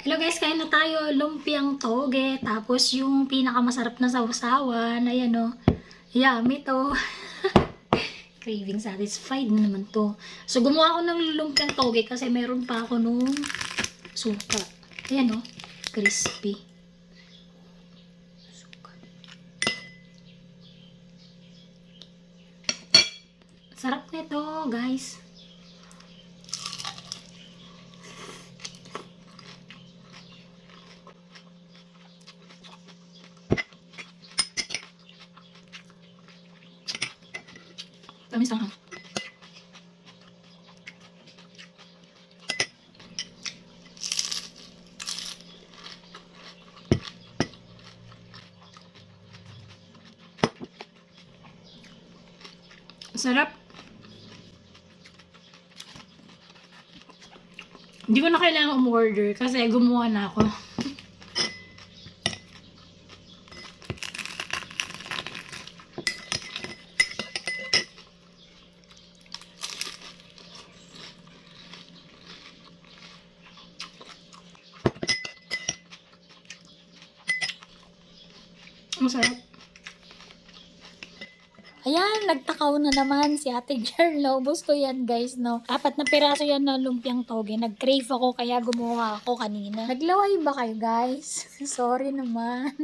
Hello guys, kain na tayo. Lumpiang toge. Tapos yung pinakamasarap na sausawan. Ayan o. Yummy to. Craving satisfied na naman to. So gumawa ako ng lumpiang toge kasi meron pa ako nung suka. Ayan o. Crispy. Suka. Sarap nito guys. Tamis lang ha. Sarap. Hindi ko na kailangan umorder kasi gumawa na ako. Ang sarap. Ayan, nagtakaw na naman si Ate Girl. Naubos ko yan guys, no? 4 na piraso yan na lumpiang toge. Nag-crave ako kaya gumawa ako kanina. Naglaway ba kayo guys? Sorry naman.